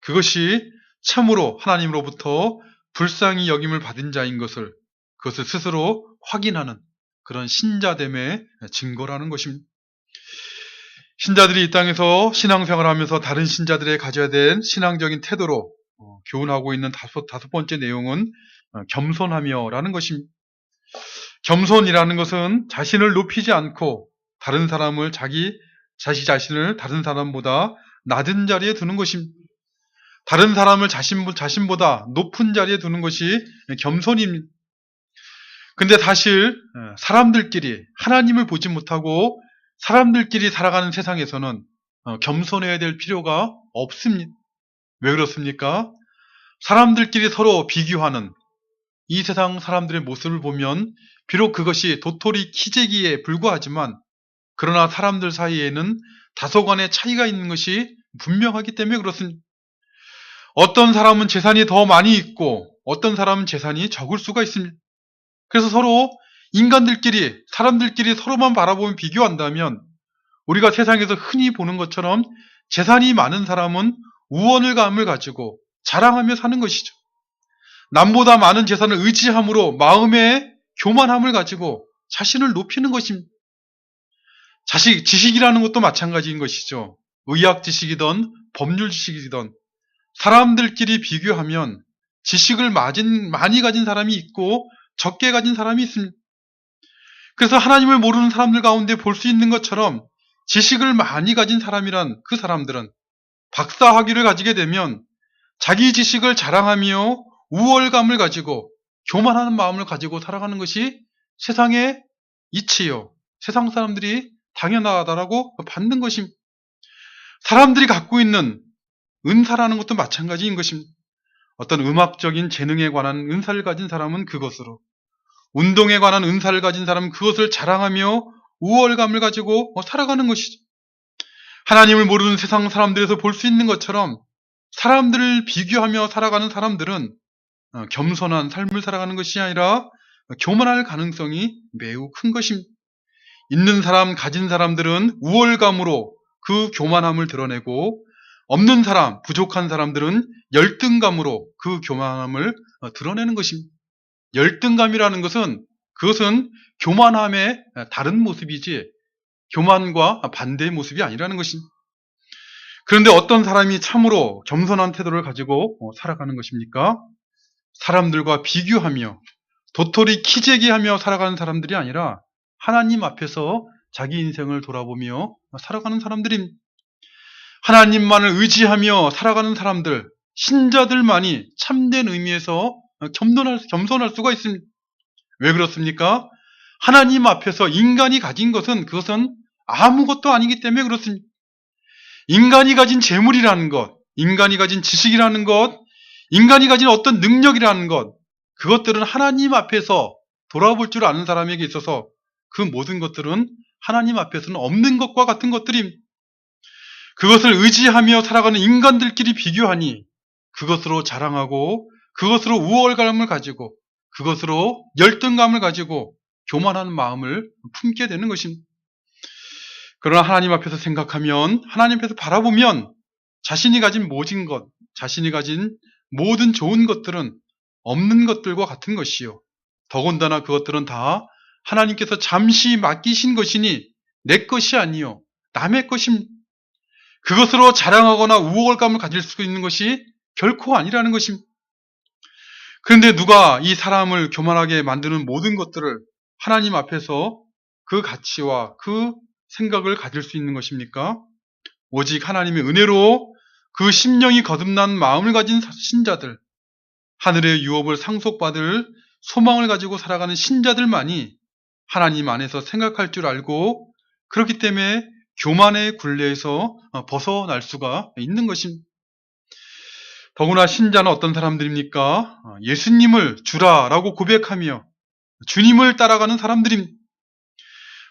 S1: 그것이 참으로 하나님으로부터 불쌍히 여김을 받은 자인 것을 그것을 스스로 확인하는 그런 신자됨의 증거라는 것입니다. 신자들이 이 땅에서 신앙생활을 하면서 다른 신자들의 가져야 될 신앙적인 태도로 교훈하고 있는 다섯 번째 내용은 겸손하며라는 것입니다. 겸손이라는 것은 자신을 높이지 않고 다른 사람을 자기 자신을 다른 사람보다 낮은 자리에 두는 것입니다. 다른 사람을 자신보다 높은 자리에 두는 것이 겸손입니다. 근데 사실 사람들끼리 하나님을 보지 못하고 사람들끼리 살아가는 세상에서는 겸손해야 될 필요가 없습니다. 왜 그렇습니까? 사람들끼리 서로 비교하는 이 세상 사람들의 모습을 보면 비록 그것이 도토리 키재기에 불과하지만 그러나 사람들 사이에는 다소간의 차이가 있는 것이 분명하기 때문에 그렇습니다. 어떤 사람은 재산이 더 많이 있고 어떤 사람은 재산이 적을 수가 있습니다. 그래서 서로 인간들끼리, 사람들끼리 서로만 바라보면 비교한다면 우리가 세상에서 흔히 보는 것처럼 재산이 많은 사람은 우월감을 가지고 자랑하며 사는 것이죠. 남보다 많은 재산을 의지함으로 마음의 교만함을 가지고 자신을 높이는 것입니다. 지식이라는 것도 마찬가지인 것이죠. 의학 지식이든 법률 지식이든 사람들끼리 비교하면 지식을 많이 가진 사람이 있고 적게 가진 사람이 있습니다. 그래서 하나님을 모르는 사람들 가운데 볼 수 있는 것처럼 지식을 많이 가진 사람이란 그 사람들은 박사학위를 가지게 되면 자기 지식을 자랑하며 우월감을 가지고 교만하는 마음을 가지고 살아가는 것이 세상의 이치요. 세상 사람들이 당연하다라고 받는 것입니다. 사람들이 갖고 있는 은사라는 것도 마찬가지인 것입니다. 어떤 음악적인 재능에 관한 은사를 가진 사람은 그것으로, 운동에 관한 은사를 가진 사람은 그것을 자랑하며 우월감을 가지고 살아가는 것이죠. 하나님을 모르는 세상 사람들에서 볼 수 있는 것처럼 사람들을 비교하며 살아가는 사람들은 겸손한 삶을 살아가는 것이 아니라 교만할 가능성이 매우 큰 것입니다. 있는 사람, 가진 사람들은 우월감으로 그 교만함을 드러내고 없는 사람, 부족한 사람들은 열등감으로 그 교만함을 드러내는 것입니다. 열등감이라는 것은 그것은 교만함의 다른 모습이지 교만과 반대의 모습이 아니라는 것입니다. 그런데 어떤 사람이 참으로 겸손한 태도를 가지고 살아가는 것입니까? 사람들과 비교하며 도토리 키재기하며 살아가는 사람들이 아니라 하나님 앞에서 자기 인생을 돌아보며 살아가는 사람들입니다. 하나님만을 의지하며 살아가는 사람들, 신자들만이 참된 의미에서 겸손할 수가 있습니다. 왜 그렇습니까? 하나님 앞에서 인간이 가진 것은 그것은 아무것도 아니기 때문에 그렇습니다. 인간이 가진 재물이라는 것, 인간이 가진 지식이라는 것, 인간이 가진 어떤 능력이라는 것, 그것들은 하나님 앞에서 돌아볼 줄 아는 사람에게 있어서 그 모든 것들은 하나님 앞에서는 없는 것과 같은 것들입니다. 그것을 의지하며 살아가는 인간들끼리 비교하니 그것으로 자랑하고 그것으로 우월감을 가지고 그것으로 열등감을 가지고 교만한 마음을 품게 되는 것입니다. 그러나 하나님 앞에서 생각하면, 하나님 앞에서 바라보면 자신이 가진 모든 것, 자신이 가진 모든 좋은 것들은 없는 것들과 같은 것이요. 더군다나 그것들은 다 하나님께서 잠시 맡기신 것이니 내 것이 아니요 남의 것입니다. 그것으로 자랑하거나 우월감을 가질 수 있는 것이 결코 아니라는 것입니다. 그런데 누가 이 사람을 교만하게 만드는 모든 것들을 하나님 앞에서 그 가치와 그 생각을 가질 수 있는 것입니까? 오직 하나님의 은혜로 그 심령이 거듭난 마음을 가진 신자들, 하늘의 유업을 상속받을 소망을 가지고 살아가는 신자들만이 하나님 안에서 생각할 줄 알고 그렇기 때문에 교만의 굴레에서 벗어날 수가 있는 것입니다. 더구나 신자는 어떤 사람들입니까? 예수님을 주라라고 고백하며 주님을 따라가는 사람들입니다.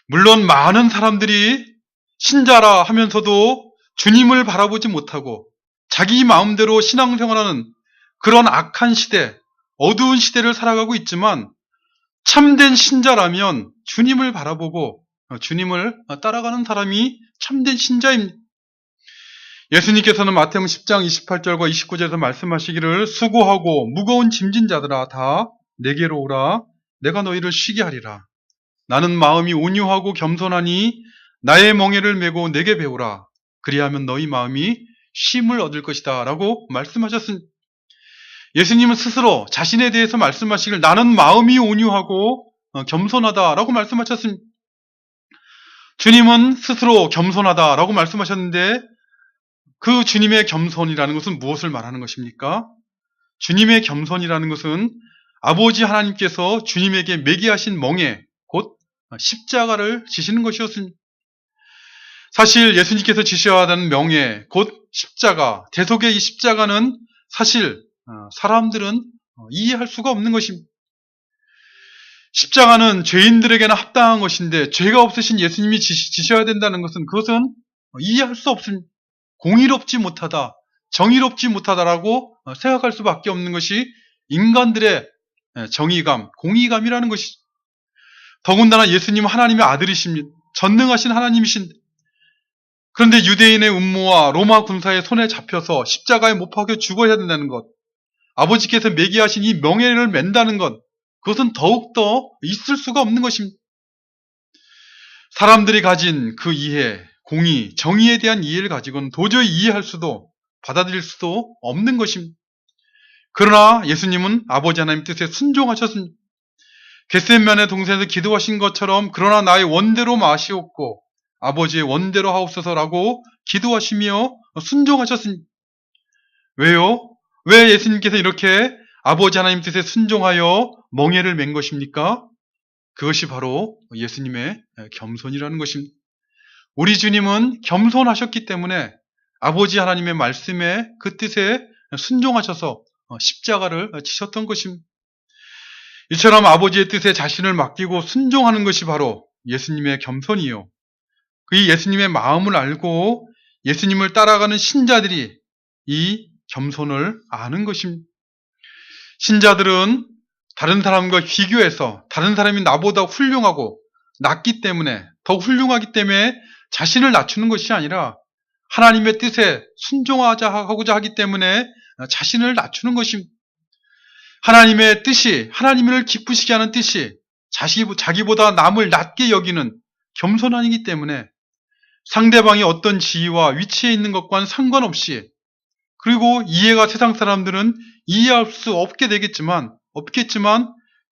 S1: 물론 많은 사람들이 신자라 하면서도 주님을 바라보지 못하고 자기 마음대로 신앙생활하는 그런 악한 시대, 어두운 시대를 살아가고 있지만 참된 신자라면 주님을 바라보고 주님을 따라가는 사람이 참된 신자입니다. 예수님께서는 마태복음 10장 28절과 29절에서 말씀하시기를 수고하고 무거운 짐진 자들아 다 내게로 오라 내가 너희를 쉬게 하리라. 나는 마음이 온유하고 겸손하니 나의 멍에를 메고 내게 배우라. 그리하면 너희 마음이 쉼을 얻을 것이다 라고 말씀하셨습니다. 예수님은 스스로 자신에 대해서 말씀하시길 나는 마음이 온유하고 겸손하다라고 말씀하셨습니다. 주님은 스스로 겸손하다라고 말씀하셨는데 그 주님의 겸손이라는 것은 무엇을 말하는 것입니까? 주님의 겸손이라는 것은 아버지 하나님께서 주님에게 매게 하신 멍에 곧 십자가를 지시는 것이었습니다. 사실 예수님께서 지셔야 하는 명예 곧 십자가, 대속의 이 십자가는 사실 사람들은 이해할 수가 없는 것입니다. 십자가는 죄인들에게는 합당한 것인데 죄가 없으신 예수님이 지셔야 된다는 것은 그것은 이해할 수 없습니다. 공의롭지 못하다, 정의롭지 못하다라고 생각할 수밖에 없는 것이 인간들의 정의감, 공의감이라는 것이죠. 더군다나 예수님은 하나님의 아들이십니다. 전능하신 하나님이신. 그런데 유대인의 음모와 로마 군사의 손에 잡혀서 십자가에 못 박혀 죽어야 된다는 것, 아버지께서 매기하신 이 명예를 맨다는 것, 그것은 더욱더 있을 수가 없는 것입니다. 사람들이 가진 그 이해, 공의, 정의에 대한 이해를 가지고는 도저히 이해할 수도 받아들일 수도 없는 것입니다. 그러나 예수님은 아버지 하나님 뜻에 순종하셨습니다. 겟세마네 동산에서 기도하신 것처럼 그러나 나의 원대로 마시옵고 아버지의 원대로 하옵소서라고 기도하시며 순종하셨습니다. 왜요? 왜 예수님께서 이렇게 아버지 하나님 뜻에 순종하여 멍에를 맨 것입니까? 그것이 바로 예수님의 겸손이라는 것입니다. 우리 주님은 겸손하셨기 때문에 아버지 하나님의 말씀에 그 뜻에 순종하셔서 십자가를 지셨던 것입니다. 이처럼 아버지의 뜻에 자신을 맡기고 순종하는 것이 바로 예수님의 겸손이요. 그 예수님의 마음을 알고 예수님을 따라가는 신자들이 이 겸손을 아는 것입니다. 신자들은 다른 사람과 비교해서 다른 사람이 나보다 훌륭하고 낫기 때문에 더 훌륭하기 때문에 자신을 낮추는 것이 아니라 하나님의 뜻에 순종하고자 하기 때문에 자신을 낮추는 것입니다. 하나님의 뜻이, 하나님을 기쁘시게 하는 뜻이 자기보다 남을 낮게 여기는 겸손함이기 때문에 상대방이 어떤 지위와 위치에 있는 것과는 상관없이, 그리고 이해가 세상 사람들은 이해할 수 없겠지만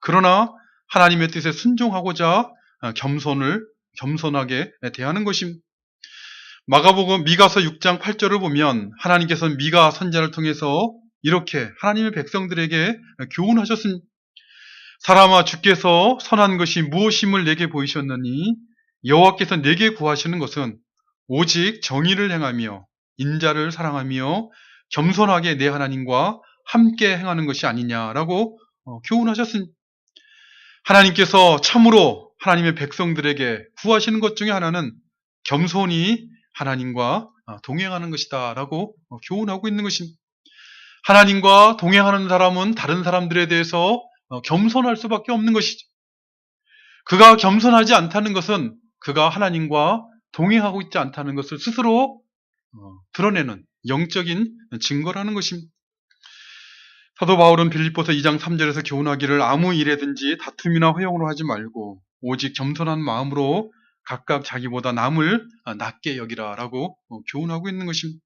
S1: 그러나 하나님의 뜻에 순종하고자 겸손하게 대하는 것입니다. 마가복음 미가서 6장 8절을 보면 하나님께서는 미가 선지자를 통해서 이렇게 하나님의 백성들에게 교훈하셨습니다. 사람아, 주께서 선한 것이 무엇임을 내게 보이셨느니 여호와께서 내게 구하시는 것은 오직 정의를 행하며 인자를 사랑하며 겸손하게 내 하나님과 함께 행하는 것이 아니냐라고 교훈하셨습니다. 하나님께서 참으로 하나님의 백성들에게 구하시는 것 중에 하나는 겸손히 하나님과 동행하는 것이다 라고 교훈하고 있는 것입니다. 하나님과 동행하는 사람은 다른 사람들에 대해서 겸손할 수밖에 없는 것이죠. 그가 겸손하지 않다는 것은 그가 하나님과 동행하고 있지 않다는 것을 스스로 드러내는 영적인 증거라는 것입니다. 사도 바울은 빌립보서 2장 3절에서 교훈하기를 아무 일에든지 다툼이나 회용으로 하지 말고 오직 겸손한 마음으로 각각 자기보다 남을 낮게 여기라 라고 교훈하고 있는 것입니다.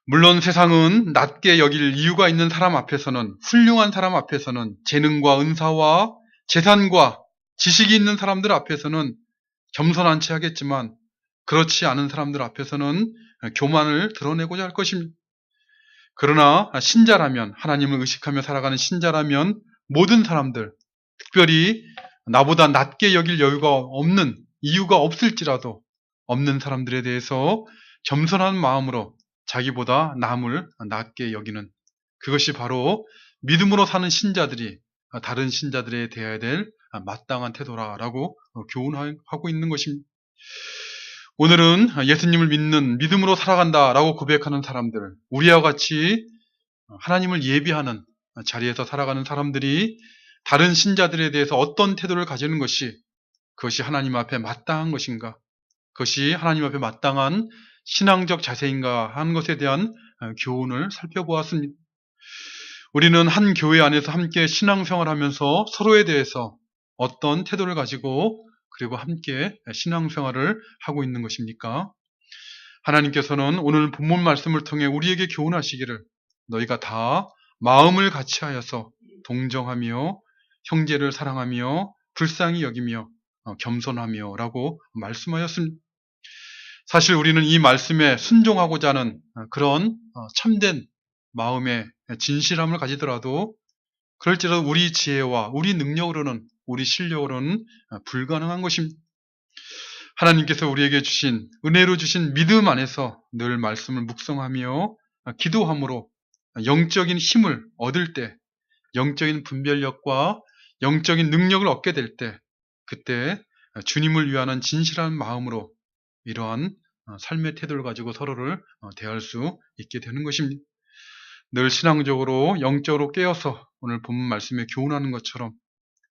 S1: 물론 세상은 낮게 여길 이유가 있는 사람 앞에서는, 훌륭한 사람 앞에서는, 재능과 은사와 재산과 지식이 있는 사람들 앞에서는 겸손한 채 하겠지만 그렇지 않은 사람들 앞에서는 교만을 드러내고자 할 것입니다. 그러나 신자라면, 하나님을 의식하며 살아가는 신자라면 모든 사람들, 특별히 나보다 낮게 여길 이유가 없을지라도 없는 사람들에 대해서 겸손한 마음으로 자기보다 남을 낮게 여기는, 그것이 바로 믿음으로 사는 신자들이 다른 신자들에 대해야 될 마땅한 태도라고 교훈하고 있는 것입니다. 오늘은 예수님을 믿는, 믿음으로 살아간다라고 고백하는 사람들, 우리와 같이 하나님을 예비하는 자리에서 살아가는 사람들이 다른 신자들에 대해서 어떤 태도를 가지는 것이, 그것이 하나님 앞에 마땅한 것인가, 그것이 하나님 앞에 마땅한 신앙적 자세인가 하는 것에 대한 교훈을 살펴보았습니다. 우리는 한 교회 안에서 함께 신앙생활하면서 서로에 대해서 어떤 태도를 가지고 그리고 함께 신앙생활을 하고 있는 것입니까? 하나님께서는 오늘 본문 말씀을 통해 우리에게 교훈하시기를 너희가 다 마음을 같이하여서 동정하며 형제를 사랑하며 불쌍히 여기며 겸손하며 라고 말씀하였습니다. 사실 우리는 이 말씀에 순종하고자 하는 그런 참된 마음의 진실함을 가지더라도 그럴지라도 우리 지혜와 우리 능력으로는, 우리 실력으로는 불가능한 것입니다. 하나님께서 우리에게 주신, 은혜로 주신 믿음 안에서 늘 말씀을 묵상하며 기도함으로 영적인 힘을 얻을 때, 영적인 분별력과 영적인 능력을 얻게 될 때, 그때 주님을 위하는 진실한 마음으로 이러한 삶의 태도를 가지고 서로를 대할 수 있게 되는 것입니다. 늘 신앙적으로 영적으로 깨어서 오늘 본문 말씀에 교훈하는 것처럼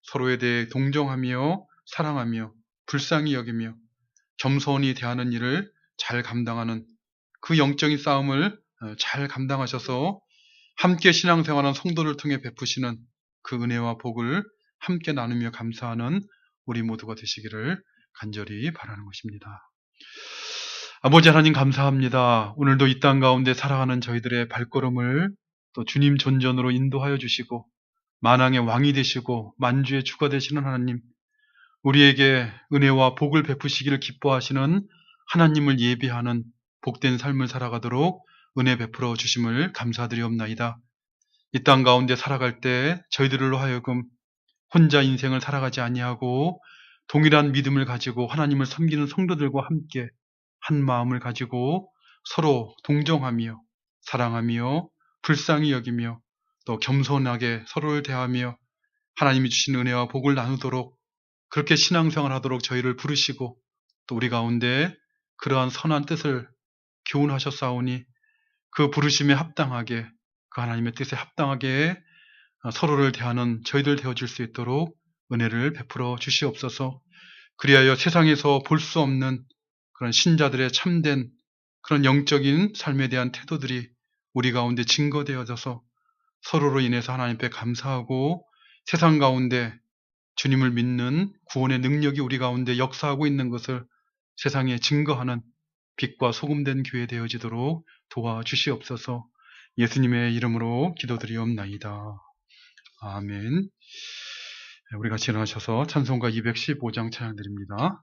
S1: 서로에 대해 동정하며 사랑하며 불쌍히 여기며 겸손히 대하는 일을 잘 감당하는 그 영적인 싸움을 잘 감당하셔서 함께 신앙생활하는 성도를 통해 베푸시는 그 은혜와 복을 함께 나누며 감사하는 우리 모두가 되시기를 간절히 바라는 것입니다. 아버지 하나님 감사합니다. 오늘도 이 땅 가운데 살아가는 저희들의 발걸음을 또 주님 존전으로 인도하여 주시고 만왕의 왕이 되시고 만주의 주가 되시는 하나님, 우리에게 은혜와 복을 베푸시기를 기뻐하시는 하나님을 예비하는 복된 삶을 살아가도록 은혜 베풀어 주심을 감사드리옵나이다. 이 땅 가운데 살아갈 때 저희들로 하여금 혼자 인생을 살아가지 아니하고 동일한 믿음을 가지고 하나님을 섬기는 성도들과 함께 한 마음을 가지고 서로 동정하며 사랑하며 불쌍히 여기며 또 겸손하게 서로를 대하며 하나님이 주신 은혜와 복을 나누도록 그렇게 신앙생활 하도록 저희를 부르시고 또 우리 가운데 그러한 선한 뜻을 교훈하셨사오니 그 부르심에 합당하게 그 하나님의 뜻에 합당하게 서로를 대하는 저희들 되어줄 수 있도록 은혜를 베풀어 주시옵소서. 그리하여 세상에서 볼 수 없는 그런 신자들의 참된 그런 영적인 삶에 대한 태도들이 우리 가운데 증거되어져서 서로로 인해서 하나님께 감사하고 세상 가운데 주님을 믿는 구원의 능력이 우리 가운데 역사하고 있는 것을 세상에 증거하는 빛과 소금된 교회 되어지도록 도와주시옵소서. 예수님의 이름으로 기도드리옵나이다. 아멘. 우리 같이 일어나셔서 찬송가 215장 찬양드립니다.